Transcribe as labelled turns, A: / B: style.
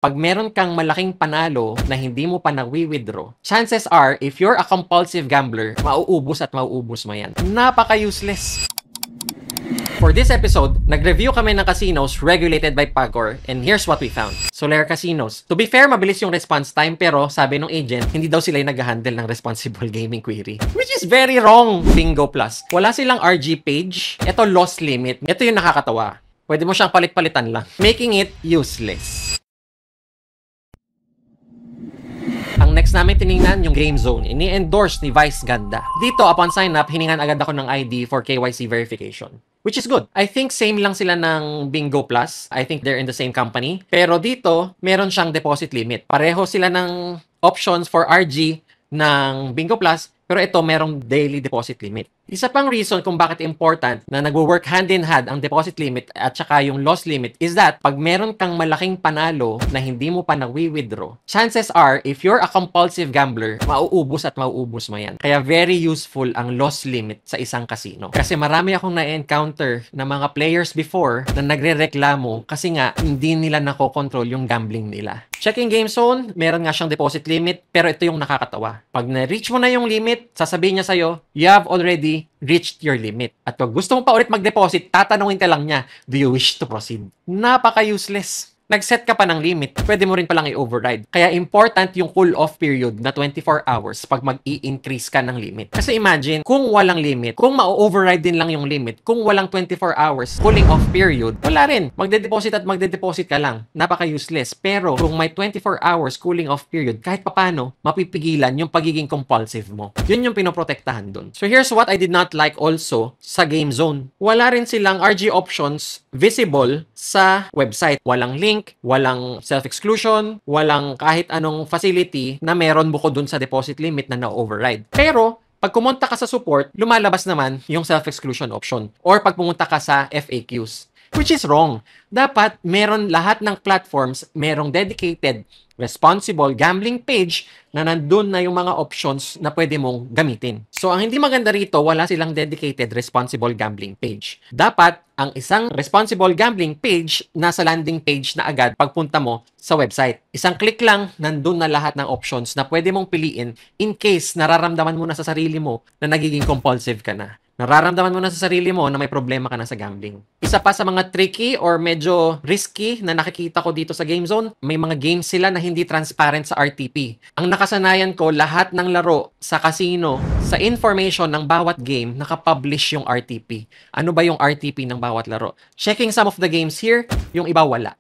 A: pag meron kang malaking panalo na hindi mo pa nawi-withdraw, chances are, if you're a compulsive gambler, mauubos at mauubos mo yan. Napaka-useless. For this episode, nag-review kami ng casinos regulated by PAGCOR, and here's what we found. Solaire Casinos. To be fair, mabilis yung response time, pero sabi ng agent, hindi daw sila yung nag-handle ng responsible gaming query. Which is very wrong. Bingo Plus. Wala silang RG page. Ito loss limit. Ito yung nakakatawa. Pwede mo siyang palit-palitan lang, making it useless. Ang next namin tiningnan yung Game Zone. Ini-endorse ni Vice Ganda. Dito, upon sign up, hiningan agad ako ng ID for KYC verification. Which is good. I think same lang sila ng Bingo Plus. I think they're in the same company. Pero dito, meron siyang deposit limit. Pareho sila ng options for RG ng Bingo Plus, pero ito merong daily deposit limit. Isa pang reason kung bakit important na nagwo-work hand in hand ang deposit limit at saka yung loss limit is that pag meron kang malaking panalo na hindi mo pa nawi-withdraw, chances are, if you're a compulsive gambler, mauubos at mauubos mo yan. Kaya very useful ang loss limit sa isang casino. Kasi marami akong na-encounter na mga players before na nagre-reklamo kasi nga hindi nila nakokontrol yung gambling nila. Checking Game Zone, meron nga siyang deposit limit, pero ito yung nakakatawa. Pag na-reach mo na yung limit, sasabihin niya sa'yo, you have already reached your limit. At pag gusto mo pa ulit mag-deposit, tatanungin ka lang niya, do you wish to proceed? Napaka-useless. Nag-set ka pa ng limit, pwede mo rin palang i-override. Kaya important yung cool-off period na 24 hours pag mag-i-increase ka ng limit. Kasi imagine, kung walang limit, kung ma-override din lang yung limit, kung walang 24 hours cooling-off period, wala rin. Magde-deposit ka lang. Napaka-useless. Pero kung may 24 hours cooling-off period, kahit papano, mapipigilan yung pagiging compulsive mo. Yun yung pinoprotektahan dun. So here's what I did not like also sa Game Zone. Wala rin silang RG options visible sa website. Walang link, walang self-exclusion, walang kahit anong facility na meron bukod dun sa deposit limit na na-override. Pero, pag pumunta ka sa support, lumalabas naman yung self-exclusion option. Or pag pumunta ka sa FAQs. Which is wrong. Dapat meron lahat ng platforms, merong dedicated, responsible gambling page na nandun na yung mga options na pwede mong gamitin. So, ang hindi maganda rito, wala silang dedicated responsible gambling page. Dapat, ang isang responsible gambling page nasa landing page na agad pagpunta mo sa website. Isang click lang, nandun na lahat ng options na pwede mong piliin in case nararamdaman mo na sa sarili mo na nagiging compulsive ka na. Nararamdaman mo na sa sarili mo na may problema ka na sa gambling. Isa pa sa mga tricky or medyo risky na nakikita ko dito sa Game Zone, may mga games sila na hindi transparent sa RTP. Ang nakasanayan ko, lahat ng laro sa casino, sa information ng bawat game, nakapublish yung RTP. Ano ba yung RTP ng bawat laro? Checking some of the games here, yung iba wala.